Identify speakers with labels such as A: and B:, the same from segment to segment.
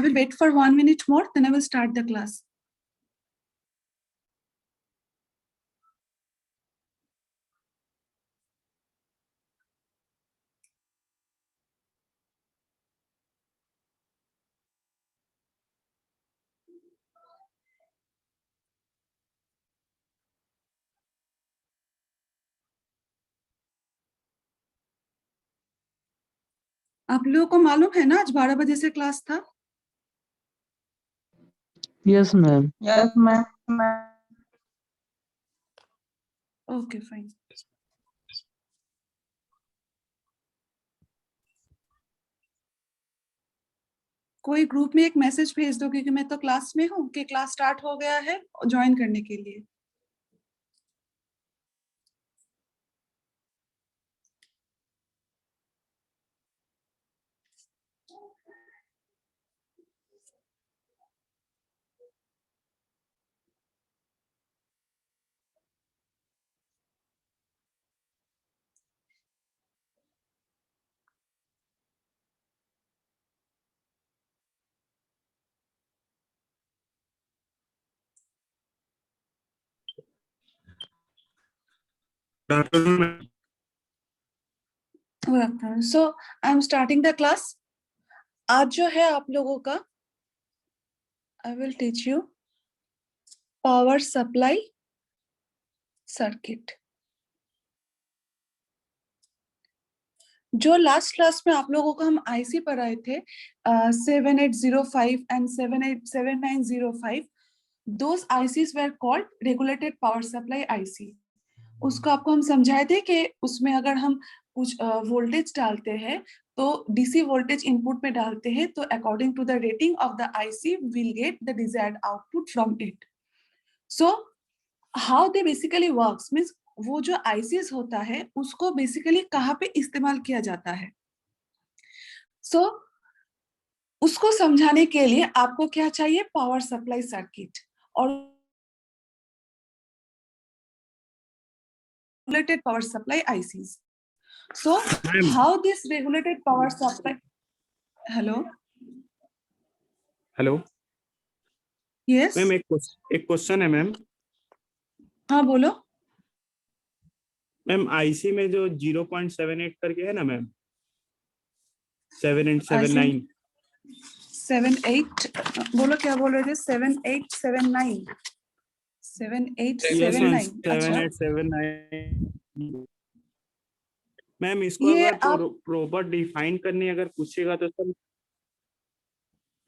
A: will wait for 1 minute more, then I will start the class. आप लोगों को मालूम है ना आज 12 बजे से क्लास था?
B: Yes ma'am.
C: Yes ma'am.
A: Okay fine. कोई ग्रुप में एक मैसेज भेज दो, क्योंकि मैं तो क्लास में हूँ, कि क्लास स्टार्ट हो गया है, ज्वाइन करने के लिए। So I am starting the class. आज जो है आप लोगों का, I will teach you power supply circuit. जो लास्ट क्लास में आप लोगों को हम आईसी पढ़ाए थे 7805 and 7905, those ICs were called regulated power supply IC. उसको आपको हम समझाए थे कि उसमें अगर हम कुछ वोल्टेज डालते हैं तो डीसी वोल्टेज इनपुट में डालते हैं, तो according to the rating of the IC will get the desired output from it. So how they basically works means वो जो आईसीस होता है उसको बेसिकली कहाँ पे इस्तेमाल किया जाता है। सो उसको समझाने के लिए आपको क्या चाहिए? पावर सप्लाई सर्किट और regulated power supply ICs. So how this regulated power supply? Hello.
D: Hello
A: Yes.
D: Ma'am, एक क्वेश्चन है मैम।
A: हाँ बोलो।
D: मैम आईसी में जो 0.78 करके है ना मैम, 7879।
A: 78 बोलो, क्या बोल रहे थे? 7879 7879।
D: 7879। मैम इसको
A: ये
D: अगर प्रॉपर डिफाइन करनी अगर पूछेगा तो सर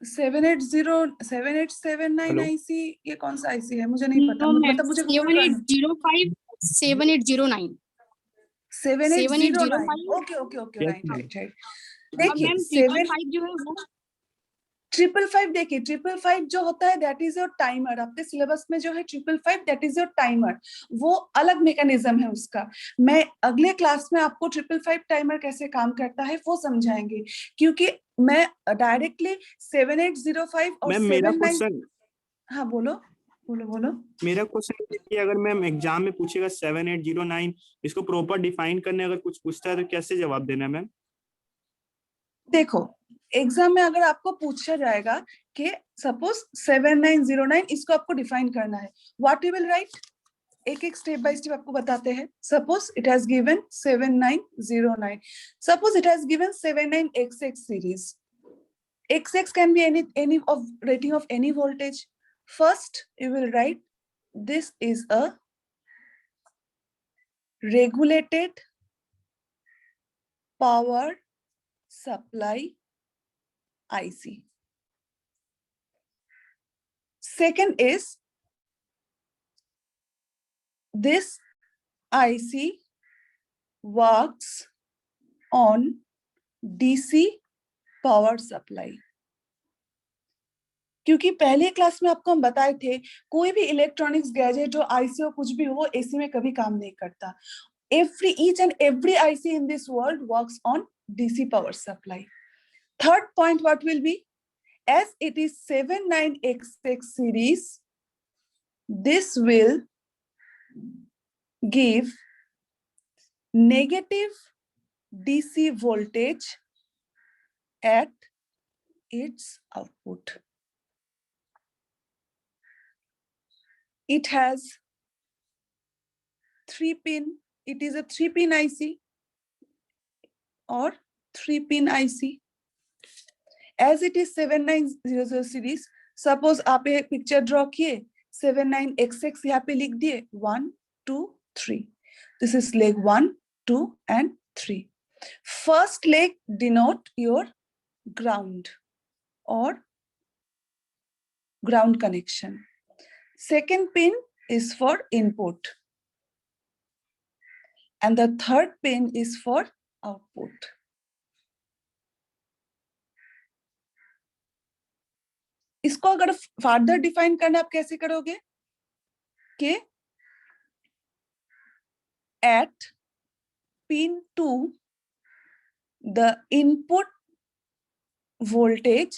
A: 780 आईसी ये कौन सा आईसी है? मुझे नहीं पता, मतलब मुझे
E: 7805 7809
A: 7809। Okay okay okay, right right right. देखिए
E: 755 जो है वो
A: 555, देखिए 555 जो होता है दैट इज योर टाइमर। आपके सिलेबस में जो है 555 दैट इज योर टाइमर, वो अलग मैकेनिज्म है उसका। मैं अगले क्लास में आपको 555 टाइमर कैसे काम करता है वो समझाएंगे, क्योंकि मैं डायरेक्टली 7805 और
D: मैम मेरा
A: 79।
D: क्वेश्चन,
A: हाँ बोलो बोलो बोलो।
D: मेरा क्वेश्चन ये कि अगर मैम एग्जाम में पूछेगा 7809, इसको प्रॉपर डिफाइन करने अगर कुछ पूछता है तो कैसे जवाब देना है मैम?
A: देखो एग्जाम में अगर आपको पूछा जाएगा कि सपोज 7909, इसको आपको डिफाइन करना है, व्हाट यू विल राइट? एक एक स्टेप बाय स्टेप आपको बताते हैं। Suppose it has given 7909, suppose it has given 79XX series. XX can be any of rating of any voltage. First you will write this is a regulated power supply IC. Second is this IC works on DC power supply. क्योंकि पहले class में आपको हम बताए थे कोई भी electronics gadget जो आईसी हो कुछ भी हो, एसी में कभी काम नहीं करता। each and every IC in this world works on DC power supply. Third point, what will be? As it is 79XX series, this will give negative DC voltage at its output. It has 3-pin. It is a 3-pin IC or 3-pin IC. As it is 7900 series, suppose आप एक picture draw किए, 79XX यहाँ पे लिख दिए, 1, 2, 3. This is leg 1, 2 and 3. First leg denote your ground or ground connection. Second pin is for input. And the third pin is for output. इसको अगर further define करना आप कैसे करोगे कि at pin 2 the input voltage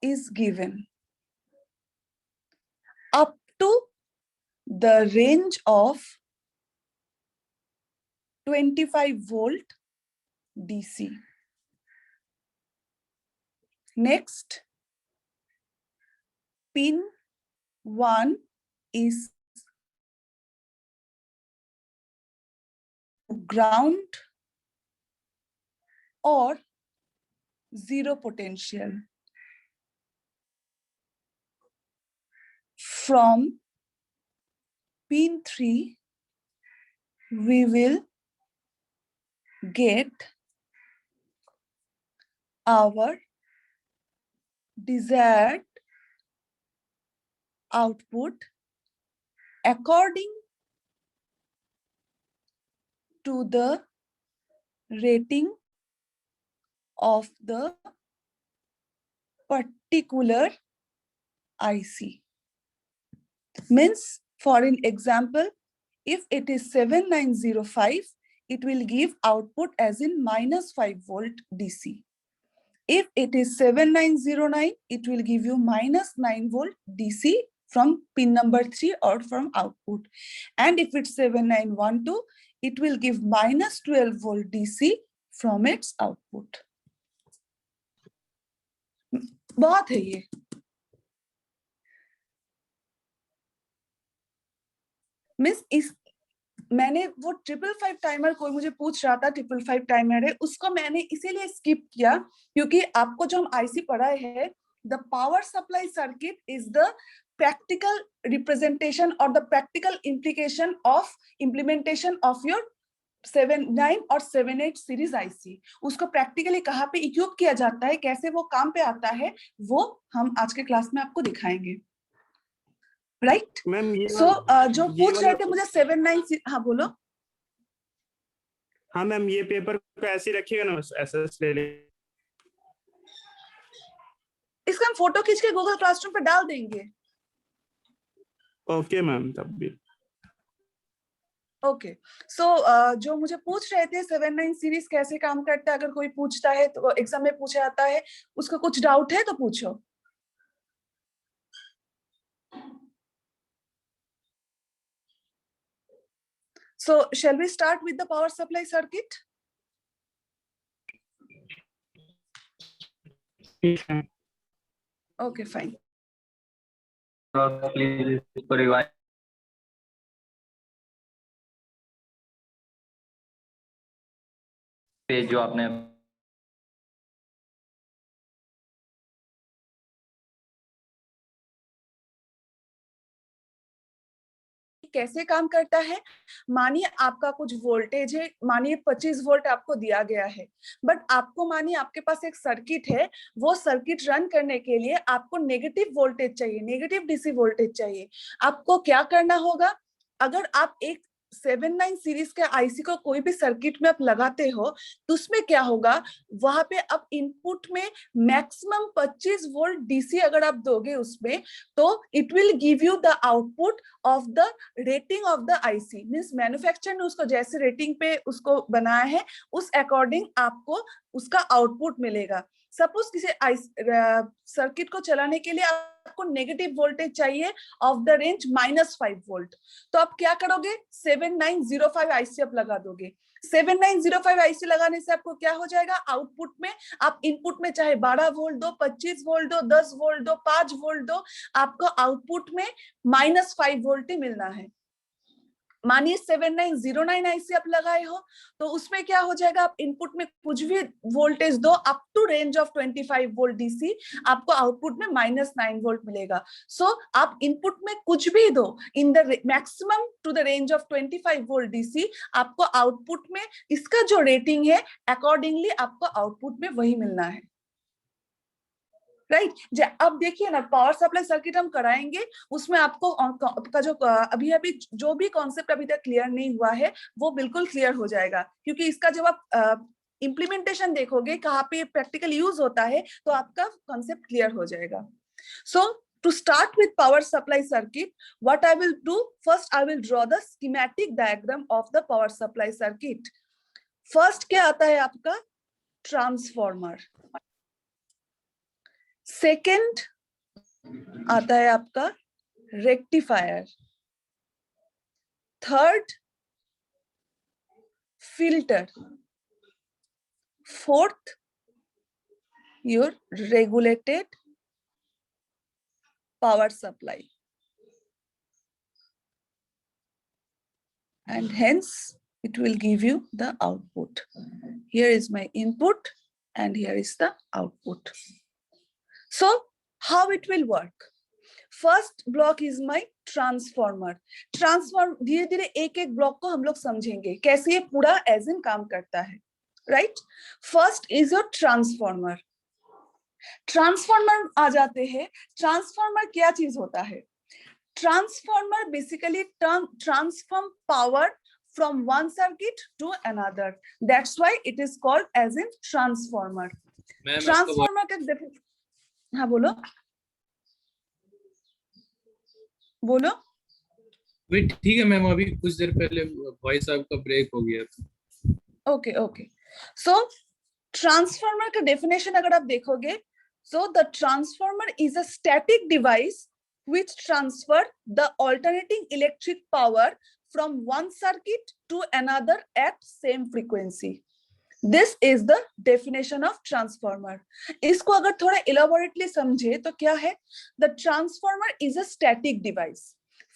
A: is given up to the range of 25 volt DC. Next, pin 1 is ground or zero potential. From pin 3, we will get our desired output according to the rating of the particular IC. Means, for an example, if it is 7905, it will give output as in -5 volt DC. If it is 7909, it will give you -9 volt DC from pin number 3 or from output. And if it's 7912, it will give -12 volt DC from its output. बहुत है ये. Miss इस मैंने वो 555 timer, कोई मुझे पूछ रहा था 555 टाइमर है, उसको मैंने इसीलिए स्किप किया क्योंकि आपको जो हम आईसी पढ़ाए हैं, the power supply circuit is the practical representation और the practical implication of implementation of your 79 और 78 सीरीज आईसी. उसको प्रैक्टिकली कहाँ पे इक्विप किया जाता है, कैसे वो काम पे आता है, वो हम आज के क्लास में आपको दिखाएंगे. राइट
D: मैम
A: सो जो पूछ रहे थे मुझे 79, हाँ बोलो.
D: हाँ मैम, ये पेपर को ऐसे रखिएगा ना, एसएस ले ले.
A: इसका हम फोटो खींच के गूगल क्लासरूम पे डाल देंगे.
D: ओके मैम, तब भी
A: ओके. सो जो मुझे पूछ रहे थे 79 सीरीज कैसे काम करता है, अगर कोई पूछता है तो एग्जाम में पूछा जाता है, उसका कुछ डाउट है तो पूछो. So shall we start with the power supply circuit? Okay, fine.
B: Please rewind. Page जो आपने
A: कैसे काम करता है, मानिए आपका कुछ वोल्टेज है, मानिए 25 वोल्ट आपको दिया गया है, बट आपको मानिए आपके पास एक सर्किट है, वो सर्किट रन करने के लिए आपको नेगेटिव वोल्टेज चाहिए, नेगेटिव डीसी वोल्टेज चाहिए. आपको क्या करना होगा, अगर आप एक 79 सीरीज के आईसी को कोई भी सर्किट में आप लगाते हो तो उसमें क्या होगा, वहां पे आप इनपुट में मैक्सिमम 25 वोल्ट डीसी अगर आप दोगे उसमें, तो it will give you the output of the rating of the IC. Means manufacturer ने उसको जैसे रेटिंग पे उसको बनाया है, उस अकॉर्डिंग आपको उसका आउटपुट मिलेगा. सपोज किसी सर्किट को चलाने के लिए आपको नेगेटिव वोल्टेज चाहिए ऑफ द रेंज -5 वोल्ट, तो आप क्या करोगे, 7905 आईसी आप लगा दोगे। 7905 आईसी लगाने से आपको क्या हो जाएगा, आउटपुट में आप इनपुट में चाहे 12 वोल्ट दो, 25 वोल्ट दो, 10 वोल्ट दो, 5 वोल्ट दो, आपको आउटपुट में -5 वोल्ट ही मिलना है। मानिए 7909 आईसी आप लगाए हो, तो उसमें क्या हो जाएगा, आप इनपुट में कुछ भी वोल्टेज दो up to range of 25 volt DC, आपको आउटपुट में -9 वोल्ट मिलेगा। सो आप इनपुट में कुछ भी दो in the maximum to the range of 25 volt DC, आपको आउटपुट में इसका जो रेटिंग है अकॉर्डिंगली आपको आउटपुट में वही मिलना है, राइट। अब देखिए ना, पावर सप्लाई सर्किट हम कराएंगे, उसमें आपको आपका जो अभी जो भी कॉन्सेप्ट अभी तक क्लियर नहीं हुआ है वो बिल्कुल क्लियर हो जाएगा, क्योंकि इसका जब आप इम्प्लीमेंटेशन देखोगे कहाँ पे प्रैक्टिकल यूज होता है तो आपका कॉन्सेप्ट क्लियर हो जाएगा। सो to start with power supply circuit, what I will do, first I will draw the schematic diagram of the power supply circuit. First क्या आता है आपका, ट्रांसफॉर्मर। सेकेंड आता है आपका rectifier. Third filter. Fourth your regulated power supply, and hence it will give you the output. Here is my input and here is the output. So how it will work? First block is my transformer. धीरे धीरे एक एक block को हम लोग समझेंगे कैसे ये पूरा एज इन काम करता है, right. First is your transformer. Transformer आ जाते हैं। ट्रांसफॉर्मर क्या चीज होता है? Transformer basically transform power from one circuit to another. That's why it is called as in transformer. Transformer का हाँ बोलो बोलो।
C: वही ठीक है मैम, अभी कुछ देर पहले वॉइस आपका ब्रेक हो गया था।
A: Okay okay. सो ट्रांसफॉर्मर का डेफिनेशन अगर आप देखोगे, so the transformer is a static device which transfer the alternating electric power from one circuit to another at same frequency. This is the definition of transformer. इसको अगर थोड़ा elaborately समझे तो क्या है? The transformer is a static device.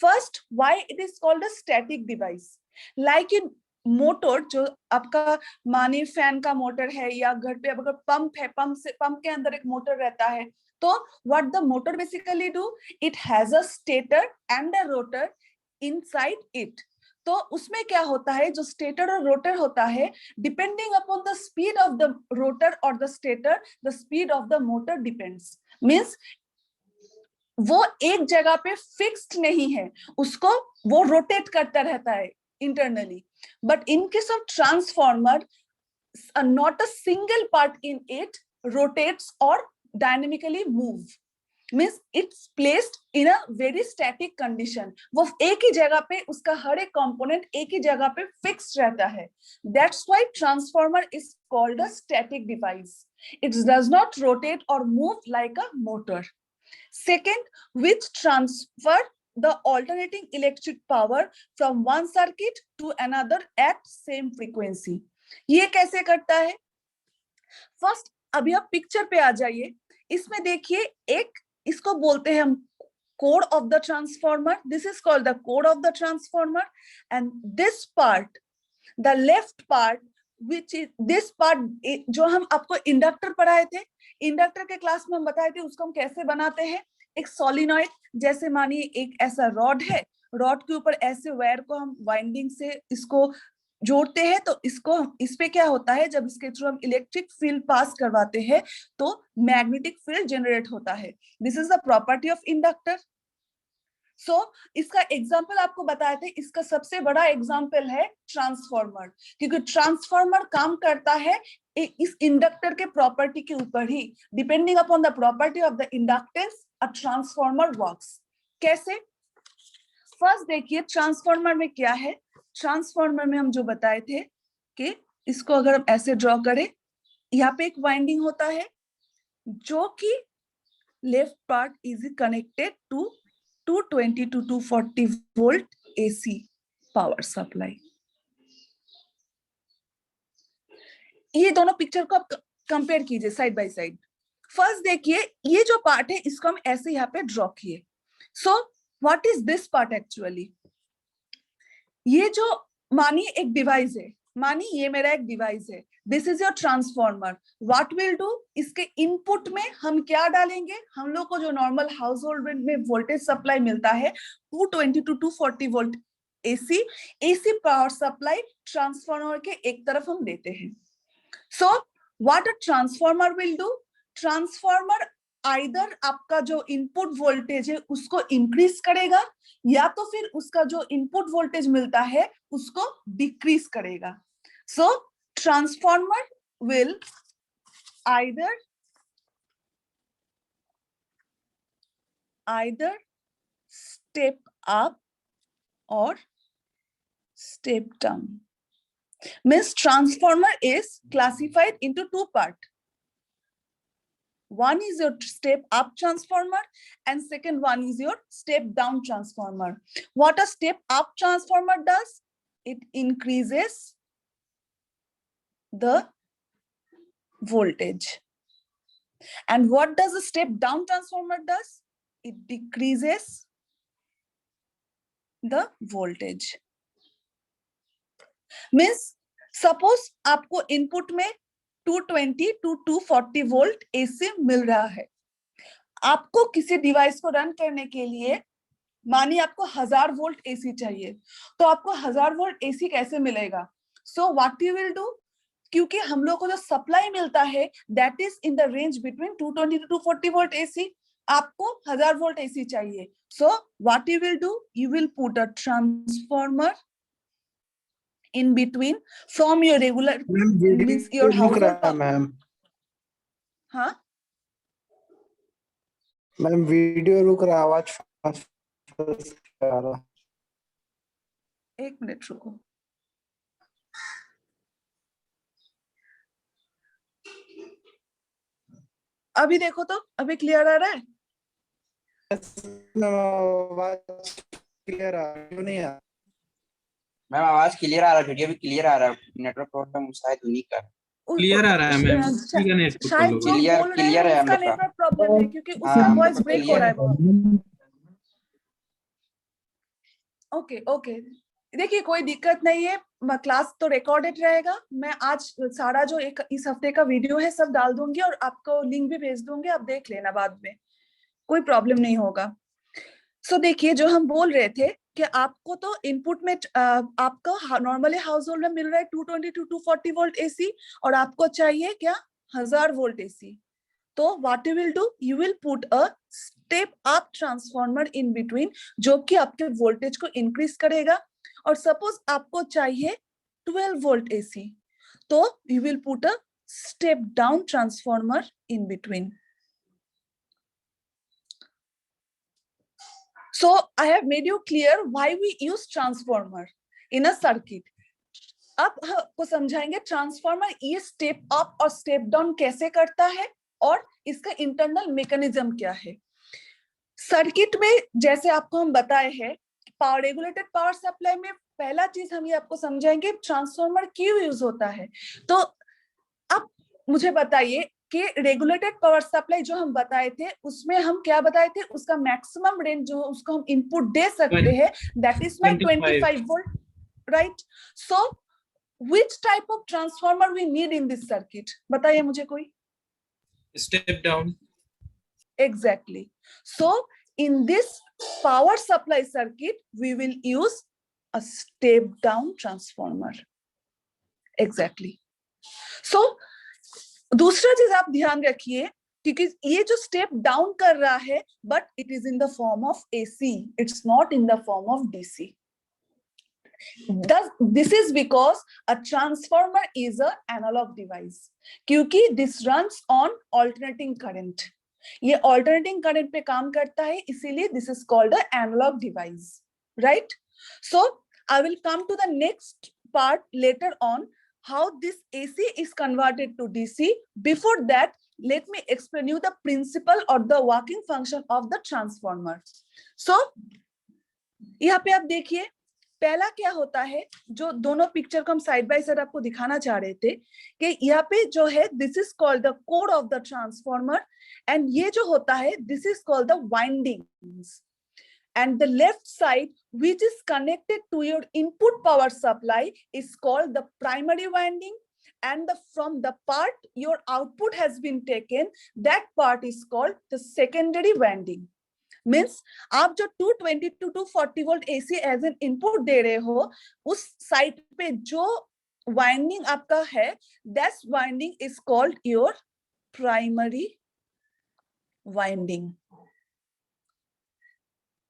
A: First, why it is called a static device? Like in motor, जो आपका मानी फैन का मोटर है या घर पे अगर पंप है, पंप के अंदर एक मोटर रहता है, तो what the motor basically do? It has a stator and a rotor inside it. तो उसमें क्या होता है, जो स्टेटर और रोटर होता है, depending upon the speed of the rotor और the stator, the speed of the motor depends. Means वो एक जगह पे फिक्स्ड नहीं है, उसको वो रोटेट करता रहता है internally. But in case of transformer, not a single part in it rotates or dynamically move. Means it's placed in a very static condition. वो एक ही जगह पे उसका हर एक component एक ही जगह पे fixed रहता है. That's why transformer is called a static device. It does not rotate or move like a motor. Second, which transfer the alternating electric power from one circuit to another at same frequency. ये कैसे करता है? First, अभी आप picture पे आ जाइए। इसमें देखिए, एक इसको बोलते हैं हम core of the transformer. This is called the core of the transformer. And this part, the left part, which is this part, जो हम आपको इंडक्टर पढ़ाए थे, इंडक्टर के क्लास में हम बताए थे उसको हम कैसे बनाते हैं। एक सोलिनॉइड, जैसे मानिए एक ऐसा रॉड है, रॉड के ऊपर ऐसे वायर को हम वाइंडिंग से इसको जोड़ते हैं, तो इसको इस पे क्या होता है, जब इसके थ्रू हम इलेक्ट्रिक फील्ड पास करवाते हैं तो मैग्नेटिक फील्ड जनरेट होता है। This is the property of inductor. So इसका एग्जाम्पल आपको बताए थे, इसका सबसे बड़ा एग्जाम्पल है ट्रांसफॉर्मर, क्योंकि ट्रांसफॉर्मर काम करता है इस इंडक्टर के प्रॉपर्टी के ऊपर ही। Depending upon the property of the inductance a transformer works. कैसे? फर्स्ट देखिए ट्रांसफॉर्मर में क्या है। ट्रांसफॉर्मर में हम जो बताए थे कि इसको अगर हम ऐसे ड्रॉ करें, यहाँ पे एक वाइंडिंग होता है जो कि left part is connected to 220 to 240 volt AC power supply. ये दोनों पिक्चर को आप कंपेयर कीजिए साइड बाय साइड. फर्स्ट देखिए, ये जो पार्ट है इसको हम ऐसे यहाँ पे ड्रॉ किए. So what is this part actually? ये जो मानिए एक डिवाइस है, मानिए ये मेरा एक डिवाइस है, this is your transformer. What will do, इसके इनपुट में हम क्या डालेंगे? हम लोग को जो नॉर्मल हाउस होल्ड में वोल्टेज सप्लाई मिलता है 220 to 240 volt AC power supply transformer के एक तरफ हम देते हैं. So what a transformer will do, transformer either आपका जो इनपुट वोल्टेज है उसको इंक्रीज करेगा या तो फिर उसका जो इनपुट वोल्टेज मिलता है उसको डिक्रीज करेगा. So transformer will either step up or step down. Means transformer is classified into two parts. One is your step up transformer and second one is your step down transformer. What a step up transformer does, it increases the voltage. And what does a step down transformer does? It decreases the voltage. Means suppose आपको input में 220 to 240 volt AC मिल रहा है. आपको किसी device को run करने के लिए मानिए आपको 1000 वोल्ट एसी चाहिए, तो आपको 1000 वोल्ट एसी कैसे मिलेगा? So what you will do, क्योंकि हम लोग को जो सप्लाई मिलता है that is in the range between 220 to 240 volt AC. आपको 1000 वोल्ट एसी चाहिए. So what you will do, you will put a transformer in between from your regular means your household.
F: Ma'am
A: हाँ
F: ma'am video रुक रहा, आवाज आ रहा.
A: एक minute रुको. अभी देखो तो अभी क्लियर आ रहा है?
F: आवाज क्लियर आ नहीं आ.
G: मैम आवाज क्लियर आ रहा है, वीडियो भी क्लियर आ रहा है. नेटवर्क प्रॉब्लम शायद उन्हीं का.
C: क्लियर आ रहा है मैम.
A: शायद जो
G: Clear-
A: बोल रहे
G: clear
A: हैं
G: है
A: उसका
G: हम लोग का.
A: नेटवर्क प्रॉब्लम है क्योंकि उसका
G: हाँ,
A: वॉइस
G: तो
A: ब्रेक हो
G: clear
A: रहा है
G: है.
A: बहुत. ओके ओके, देखिए कोई दिक्कत नहीं है, क्लास तो रिकॉर्डेड रहेगा. मैं आज सारा जो एक इस हफ्ते का वीडियो है सब डाल दूंगी और आपको लिंक भी भेज दूंगी, आप देख लेना बाद में, कोई प्रॉब्लम नहीं होगा. सो देखिए जो हम बोल रहे थे कि आपको तो इनपुट में आपका नॉर्मली हाउस होल्ड में मिल रहा है 220 टू 240 वोल्ट एसी और आपको चाहिए क्या 1000 वोल्ट एसी. तो what you will do, you will put a step up transformer in between जो कि आपके वोल्टेज को इंक्रीज करेगा. और सपोज आपको चाहिए 12 वोल्ट एसी, तो you will put a step down transformer in between. So I have made you clear why we use transformer in a circuit. अब आपको समझाएंगे ट्रांसफॉर्मर ये स्टेप अप और स्टेप डाउन कैसे करता है और इसका इंटरनल मैकेनिज्म क्या है. सर्किट में जैसे आपको हम बताए हैं पावर रेगुलेटेड पावर सप्लाई में पहला चीज हम ये आपको समझाएंगे ट्रांसफॉर्मर क्यों यूज होता है. तो अब मुझे बताइए कि रेगुलेटेड पावर सप्लाई जो हम बताए थे उसमें हम क्या बताए थे, उसका मैक्सिमम रेंज जो उसको हम इनपुट दे सकते हैं that is my 25 volt, right. So which type of transformer we need in this circuit, बताइए मुझे कोई.
C: Step down.
A: Exactly. So in this power supply circuit we will use a step down transformer. Exactly. So दूसरा चीज आप ध्यान रखिए क्योंकि ये जो स्टेप डाउन कर रहा है but it is in the form of AC, it's not in the form of DC. This is because a transformer is an analog device क्योंकि this runs on alternating current. ये alternating current पे काम करता है, इसीलिए this is called an analog device, right? So I will come to the next part later on how this AC is converted to DC. Before that, let me explain you the principle or the working function of the transformer. So यहाँ पे आप देखिए पहला क्या होता है, जो दोनों पिक्चर को हम साइड बाय साइड आपको दिखाना चाह रहे थे कि यहाँ पे जो है this is called the core of the transformer, and ये जो होता है this is called the windings, and the left side which is connected to your input power supply is called the primary winding, and from the part your output has been taken, that part is called the secondary winding. Means आप जो 220 to 240 volt AC as an input दे रहे हो, उस side पे जो winding आपका है, that winding is called your primary winding.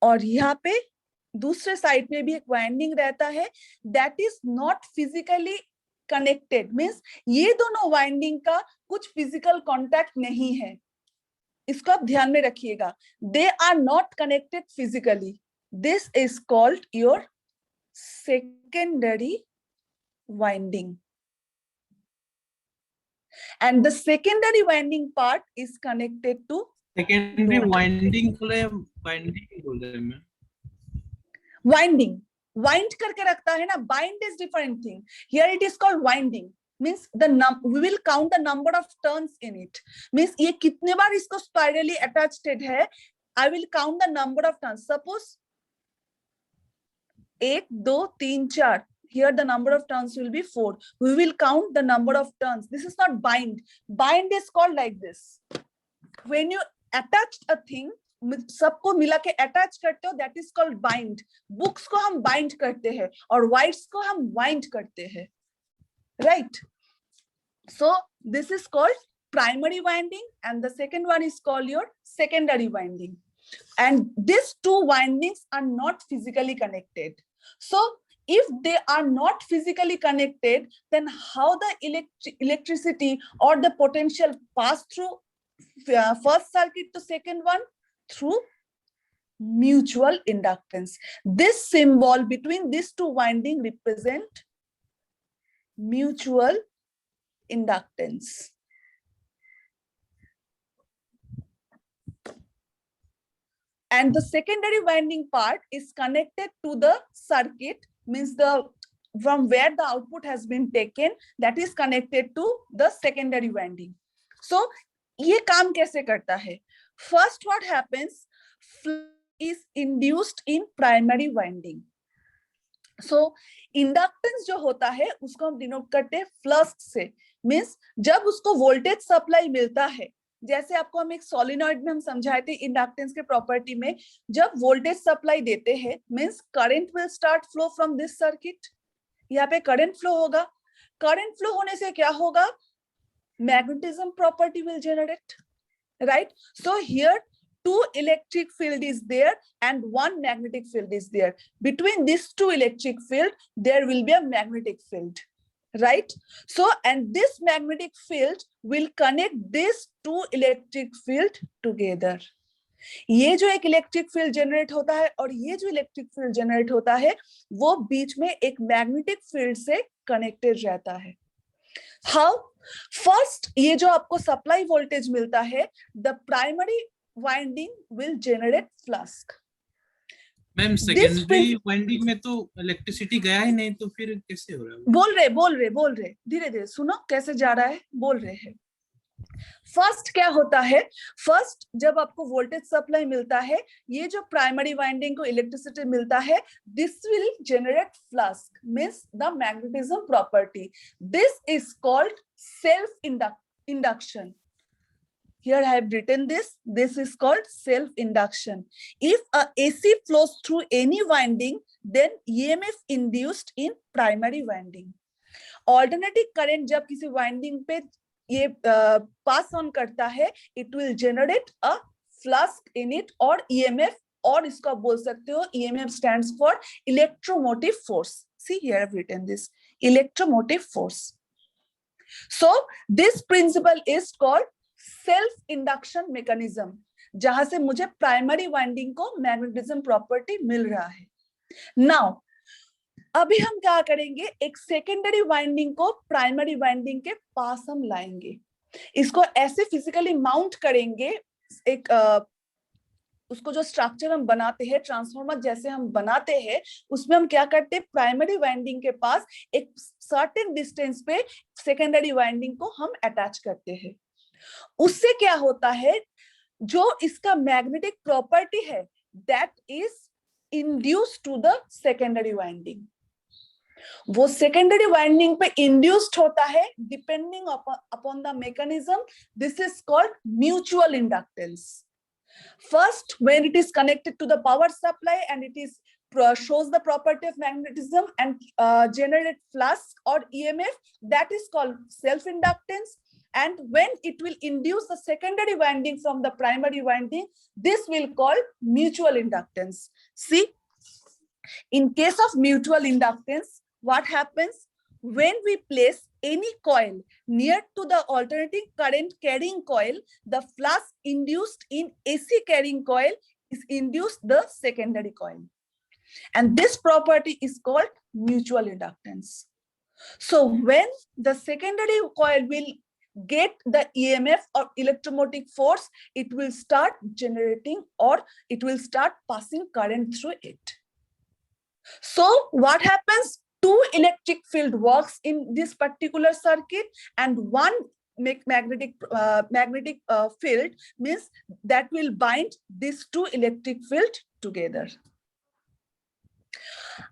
A: और यहाँ पे दूसरे साइड में भी एक वाइंडिंग रहता है, that is not physically connected, means ये दोनों वाइंडिंग का कुछ फिजिकल कांटेक्ट नहीं है, इसको आप ध्यान में रखिएगा, they are not connected physically, this is called your secondary winding, and the secondary winding part is connected to
C: secondary winding बोल रहे हैं।
A: वाइंडिंग वाइंड करके रखता है ना, bind is different thing, here it is called winding, means we will count the number of turns in it, means ये कितने बार इसको spirally attached है, I will count the number of turns, suppose 1 2 3 4, here the number of turns will be 4, we will count the number of turns, this is not bind is called like this, when you attach a thing, सबको मिला के attach करते हो, that is called bind, books को हम bind करते हैं और वाइट्स को हम वाइंड करते हैं, right, so this is called primary winding and the second one is called your secondary winding, and this two windings are not physically connected, so if they are not physically connected, then how the electricity or the potential pass through first circuit to second one? Through mutual inductance. This symbol between these two windings represent mutual inductance. And the secondary winding part is connected to the circuit, means from where the output has been taken, that is connected to the secondary winding. So ये काम कैसे करता है? First what happens, flow is induced in primary winding. So inductance जो होता है उसको हम डिनोट करते हैं फ्लक्स से, मींस जब उसको वोल्टेज सप्लाई मिलता है, जैसे आपको हम एक सोलिनॉइड में हम समझाए थे इंडक्टेंस के प्रॉपर्टी में, जब वोल्टेज सप्लाई देते हैं means current will start flow from this circuit, यहाँ पे करंट फ्लो होगा, करंट फ्लो होने से क्या होगा, magnetism property will generate, right? So here 2 electric field is there and 1 magnetic field is there, between these 2 electric field there will be a magnetic field, right? So and this magnetic field will connect these 2 electric field together. ये जो एक electric field generate होता है और ये जो electric field generate होता है वो बीच में एक मैग्नेटिक फील्ड से कनेक्टेड रहता है। हाउ? फर्स्ट ये जो आपको सप्लाई वोल्टेज मिलता है, the primary winding will generate flux.
C: Ma'am secondary winding में तो इलेक्ट्रिसिटी गया ही नहीं, तो फिर कैसे हो रहा है?
A: बोल रहे धीरे धीरे सुनो कैसे जा रहा है, बोल रहे हैं। फर्स्ट क्या होता है, फर्स्ट जब आपको वोल्टेज सप्लाई मिलता है, ये जो प्राइमरी वाइंडिंग को इलेक्ट्रिसिटी मिलता है, this will generate flux, means the magnetism property, this is called self induction. Here I have written this. This is called self-induction. If a AC flows through any winding, then EMF induced in primary winding. Alternating current जब किसी winding पे ये pass on करता है, it will generate a flux in it or EMF, और इसको आप बोल सकते हो EMF stands for electromotive force. See here I have written this, electromotive force. So this principle is called self induction mechanism, जहां से मुझे प्राइमरी वाइंडिंग को मैग्नेटिज्म प्रॉपर्टी मिल रहा है। नाउ अभी हम क्या करेंगे, एक सेकेंडरी वाइंडिंग को प्राइमरी वाइंडिंग के पास हम लाएंगे। इसको ऐसे फिजिकली माउंट करेंगे, एक उसको जो स्ट्रक्चर हम बनाते हैं, ट्रांसफार्मर जैसे हम बनाते हैं, उसमें हम क्या करते हैं, प्राइमरी वाइंडिंग के पास एक सर्टेन डिस्टेंस पे सेकेंडरी वाइंडिंग को हम अटैच करते हैं। उससे क्या होता है, जो इसका मैग्नेटिक प्रॉपर्टी है that is induced to the secondary winding, वो सेकेंडरी वाइंडिंग पे इंड्यूस्ड होता है depending upon the mechanism. This is called mutual inductance. First, when it is connected to the power supply and it is shows the property of magnetism and generate flux or EMF, that is called self-inductance. And when it will induce the secondary winding from the primary winding, this will call mutual inductance. See, in case of mutual inductance, what happens? When we place any coil near to the alternating current carrying coil, the flux induced in AC carrying coil is induced the secondary coil. And this property is called mutual inductance. So when the secondary coil will get the EMF or electromotive force, it will start generating or it will start passing current through it. So what happens? Two electric field works in this particular circuit, and one magnetic field means that will bind these two electric field together.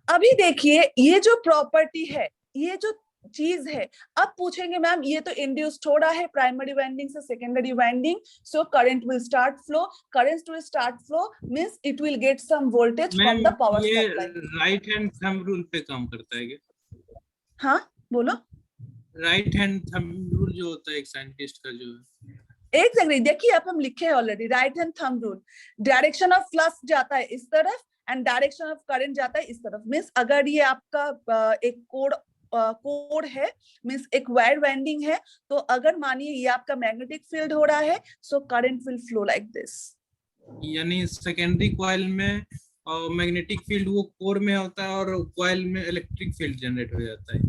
A: अभी देखिए ये जो property है, ये जो चीज है, अब पूछेंगे मैम ये तो इंड्यूस्ड हो रहा है प्राइमरी वाइंडिंग से secondary winding, so current will start flow, current will start flow means it will get some voltage from the power supply.
C: Right hand thumb rule पे काम करता है क्या?
A: हाँ बोलो।
C: राइट हैंड थंब रूल जो होता है एक साइंटिस्ट का जो है,
A: एग्जैक्टली, देखिए अब हम लिखे हैं already, right hand thumb rule, direction of flux जाता है इस तरफ एंड डायरेक्शन ऑफ करंट जाता है इस तरफ। मींस अगर ये आपका एक कोड है, मींस एक वायर वाइंडिंग है, तो अगर मानिए ये आपका मैग्नेटिक फील्ड हो रहा है, सो current will flow like this. यानी
C: सेकेंडरी कॉइल में मैग्नेटिक फील्ड वो कोर में होता है और कॉइल में इलेक्ट्रिक फील्ड जनरेट हो जाता है।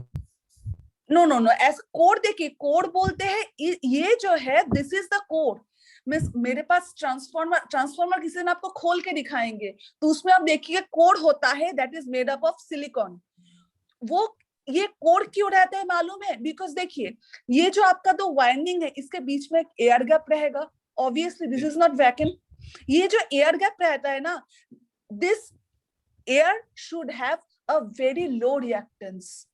A: नो नो नो, ऐसा कोड देखिए, कोड बोलते हैं ये जो है this is the code. Means मेरे पास ट्रांसफार्मर किसी ने आपको खोल के दिखाएंगे तो उसमें आप देखिए कोड होता है that is made up of silicon. वो ये कोड क्यों रहता है मालूम है? बिकॉज देखिए ये जो आपका दो वाइंडिंग है इसके बीच में एक एयर गैप रहेगा, obviously this is not vacuum. ये जो एयर गैप रहता है ना, this air should have a very low reactance.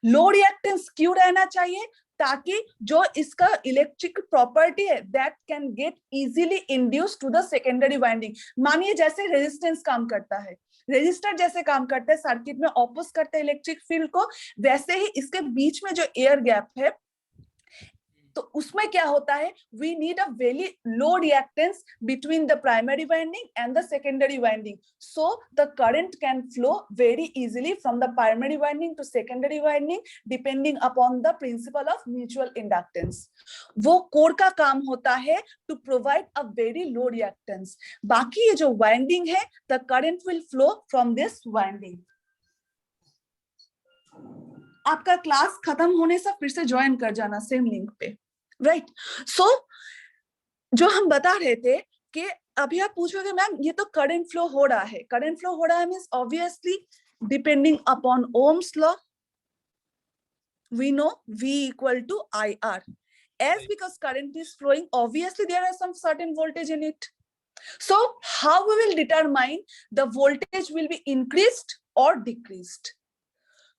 A: Low reactance क्यों रहना चाहिए? ताकि जो इसका इलेक्ट्रिक प्रॉपर्टी है that can get easily induce to the secondary winding. मानिए जैसे रेजिस्टेंस काम करता है, रेजिस्टर जैसे काम करता है सर्किट में ऑपोज करते हैं इलेक्ट्रिक फील्ड को, वैसे ही इसके बीच में जो एयर गैप है तो उसमें क्या होता है, we need a very low reactance between the primary winding and the secondary winding, so the current can flow very easily from the primary winding to secondary winding depending upon the principle of mutual inductance. वो core का काम होता है to provide a very low reactance. बाकी ये जो winding है the current will flow from this winding. आपका क्लास खत्म होने से फिर से ज्वाइन कर जाना सेम लिंक पे, राइट? सो जो हम बता रहे थे कि अभी आप पूछोगे मैम ये तो करंट फ्लो हो रहा है, करंट फ्लो हो रहा है means obviously depending upon Ohm's law we know V equal to IR. As because current is flowing, obviously there are some certain voltage in it. So how we will determine the voltage will be increased or decreased?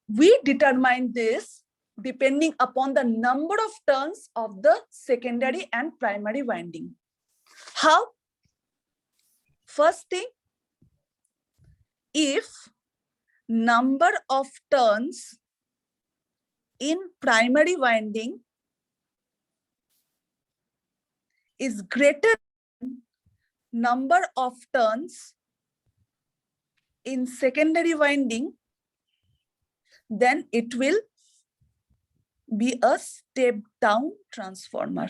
A: We determine this depending upon the number of turns of the secondary and primary winding. How? First thing, if number of turns in primary winding is greater than number of turns in secondary winding, then it will be a step down transformer.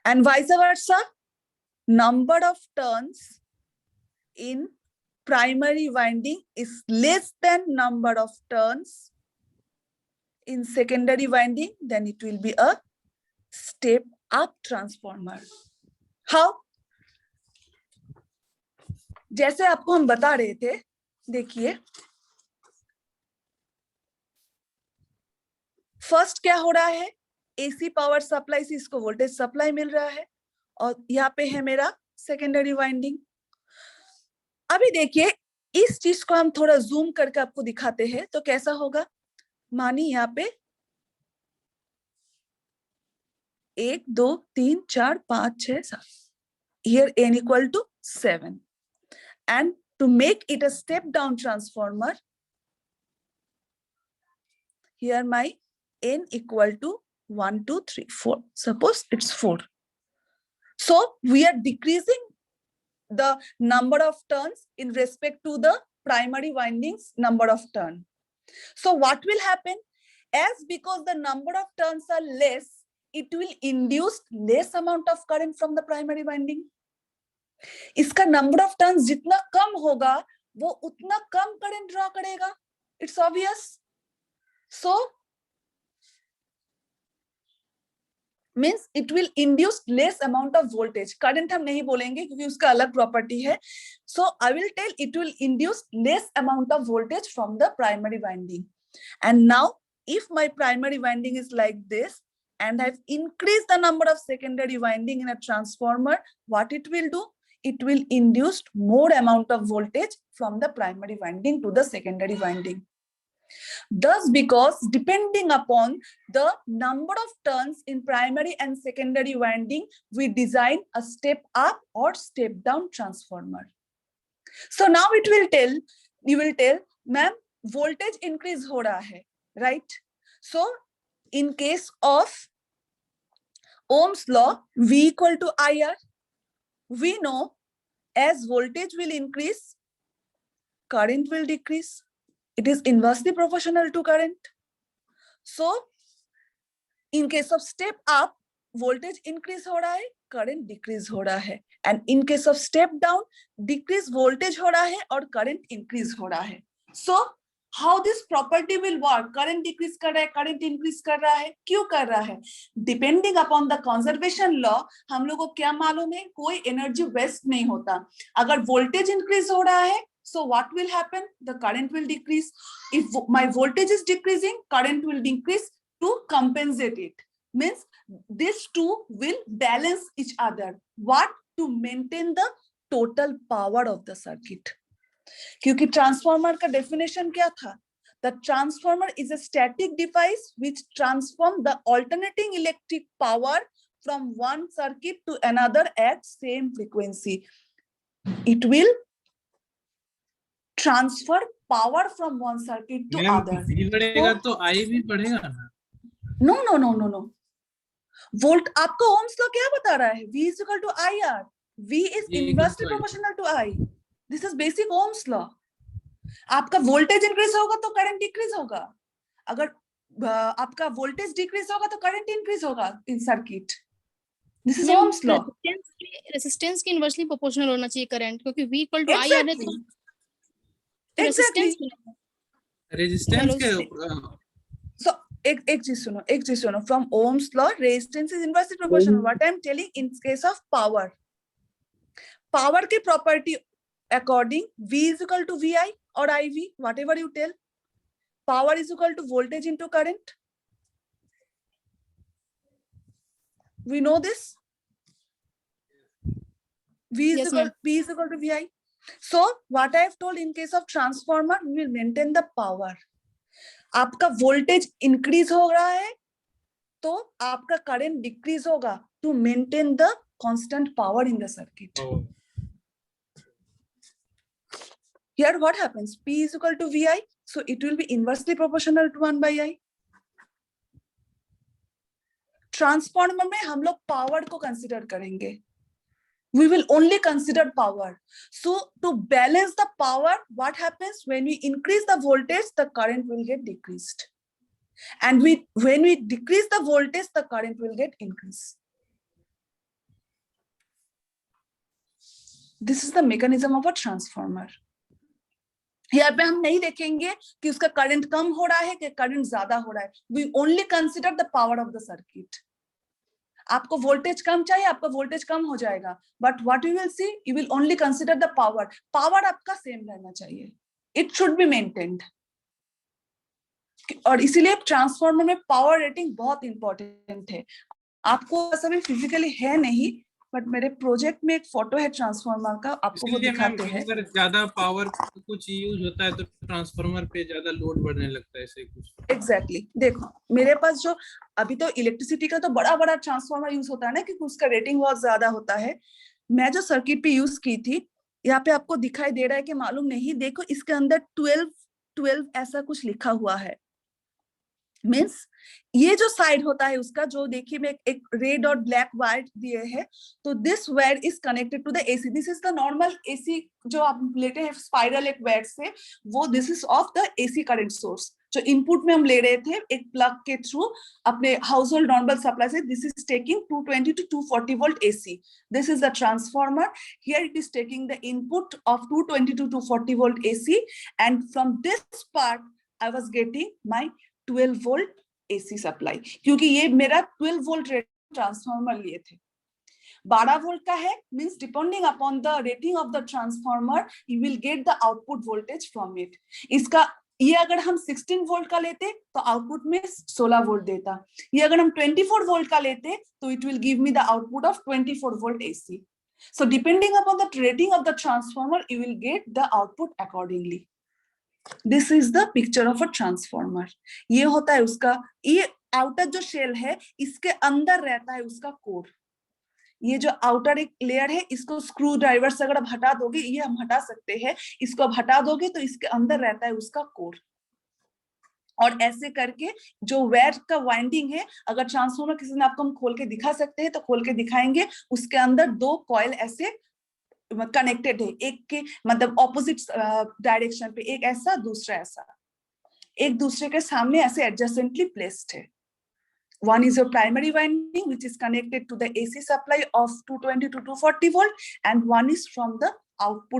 A: And vice versa, number of turns in primary winding is less than number of turns in secondary winding, then it will be a step up transformer. How? जैसे आपको हम बता रहे थे, देखिए first क्या हो रहा है, एसी पावर सप्लाई से इसको वोल्टेज सप्लाई मिल रहा है और यहाँ पे है मेरा सेकेंडरी वाइंडिंग। अभी देखिए इस चीज को हम थोड़ा जूम करके आपको दिखाते हैं तो कैसा होगा। मानिए यहाँ पे 1 2 3 4 5 6 7, here n equal to 7, and to make it a step down transformer, here my n equal to 1 2 3 4, suppose it's 4. So we are decreasing the number of turns in respect to the primary windings number of turn. So what will happen, as because the number of turns are less, it will induce less amount of current from the primary winding. इसका number of turns जितना कम होगा वो उतना कम current draw करेगा. It's obvious. So means it will induce less amount of voltage. Current हम नहीं बोलेंगे क्योंकि उसका अलग property है. So I will tell it will induce less amount of voltage from the primary winding. And now if my primary winding is like this and I've increased the number of secondary winding in a transformer, what it will do? It will induce more amount of voltage from the primary winding to the secondary winding. Thus, because depending upon the number of turns in primary and secondary winding, we design a step up or step down transformer. So now it will tell, you will tell, ma'am, voltage increase ho raha hai, right? So in case of Ohm's law, V equal to IR, we know as voltage will increase, current will decrease. It is inversely proportional to current. So in case of step up, voltage increase हो रहा है, current decrease हो रहा है, and in case of step down, decrease voltage हो रहा है और current increase हो रहा है. So how this property will work? Current decrease कर रहा है, current increase कर रहा है, क्यों कर रहा है? Depending upon the conservation law, हम लोगों को क्या मालूम है? कोई energy waste नहीं होता. अगर voltage increase हो रहा है, so what will happen? The current will decrease. If my voltage is decreasing, current will decrease to compensate it. Means these two will balance each other. What? To maintain the total power of the circuit. क्योंकि transformer का definition क्या था? The transformer is a static device which transforms the alternating electric power from one circuit to another at same frequency. It will transfer power from one circuit to other.
C: V बढ़ेगा तो I भी बढ़ेगा ना?
A: No, no, no, no, no. Volt आपका Ohm's law क्या बता रहा है? V is equal to IR. V is inversely proportional to I. This is basic Ohm's law. आपका वोल्टेज इंक्रीज होगा तो करंट डिक्रीज होगा. अगर आपका वोल्टेज डिक्रीज होगा तो करंट इंक्रीज होगा in circuit. This is Ohm's law.
E: Resistance के इनवर्सली प्रोपोर्शनल होना चाहिए करंट, क्योंकि V इक्वल टू IR है तो
A: Exactly.
C: रेजिस्टेंस के
A: So एक चीज सुनो. From Ohm's law, resistance is inversely proportional. What I am telling in case of power. Power के property according V is equal to VI or IV, whatever you tell. Power is equal to voltage into current. We know this. V is equal to VI. So what I have told in case of transformer, we will maintain the power. आपका voltage increase हो रहा है तो आपका current decrease होगा to maintain the constant power in the circuit. Here what happens? P is equal to VI, so it will be inversely proportional to 1 by I. Transformer में हम लोग power को consider करेंगे. We will only consider power. So to balance the power, what happens? When we increase the voltage, the current will get decreased. And when we decrease the voltage, the current will get increased. This is the mechanism of a transformer. यहाँ पे हम नहीं देखेंगे कि उसका current कम हो रहा है कि करंट ज्यादा हो रहा है. We only consider the power of the circuit. आपको वोल्टेज कम चाहिए, आपका वोल्टेज कम हो जाएगा, but what you will see, you will only consider the power, power आपका सेम रहना चाहिए, इट शुड बी मेंटेन्ड। और इसीलिए ट्रांसफार्मर में पावर रेटिंग बहुत इंपॉर्टेंट है। आपको ऐसा भी फिजिकली है नहीं, बट मेरे प्रोजेक्ट में एक फोटो है ट्रांसफार्मर का, आपको वो
C: इसलिए मैम
A: दिखाते हैं।
C: अगर ज्यादा पावर कुछ यूज होता है तो ट्रांसफार्मर पे ज्यादा लोड बढ़ने लगता है, ऐसे कुछ।
A: एग्जैक्टली देखो मेरे पास जो अभी तो इलेक्ट्रिसिटी का तो बड़ा बड़ा ट्रांसफार्मर यूज होता है ना, क्योंकि उसका रेटिंग बहुत ज्यादा होता है। मैं जो सर्किट पे यूज की थी, यहाँ पे आपको दिखाई दे रहा है कि मालूम नहीं, देखो इसके अंदर 12 ऐसा कुछ लिखा हुआ है। मीन्स ये जो साइड होता है उसका, जो देखिए मैं एक रेड और ब्लैक वायर दिए हैं, तो this wire is connected to the AC. This is the normal AC जो आप लेते हैं स्पाइरल एक वायर से, वो this is of the AC current source जो इनपुट में हम ले रहे थे एक प्लग के थ्रू अपने हाउस होल्ड नॉर्मल सप्लाई से। This is taking 220 to 240 volt AC. This is the transformer. Here it is taking the input of 220 to 240 volt AC, and from this part I was getting my 12 volt AC supply, क्योंकि ये मेरा 12 volt transformer लिए थे। 12 volt का है, means depending upon the rating of the transformer you will get the output voltage from it. इसका ये अगर हम 16 वोल्ट का लेते तो आउटपुट में 16 वोल्ट देता, ये अगर हम 24 वोल्ट का लेते तो it will give me the output of 24 volt AC. So depending upon the rating of the transformer, you will get the output accordingly. This is the picture of a transformer. ये होता है उसका, ये outer जो shell है इसके अंदर रहता है उसका कोर। ये जो आउटर एक लेयर है, इसको स्क्रू ड्राइवर से अगर आप हटा दोगे, ये हम हटा सकते हैं, इसको आप हटा दोगे तो इसके अंदर रहता है उसका कोर। और ऐसे करके जो वायर का वाइंडिंग है, अगर ट्रांसफार्मर किसी ने आपको हम खोल के दिखा सकते हैं तो खोल के दिखाएंगे, उसके अंदर 2 कॉइल ऐसे कनेक्टेड है, एक के मतलब ऑपोजिट डायरेक्शन पे, एक ऐसा दूसरा ऐसा, एक दूसरे के सामने ऐसे एडजेसेंटली प्लेस्ड है। One is your primary winding which is connected to the AC supply of 220 to 240 volt, and one is from the output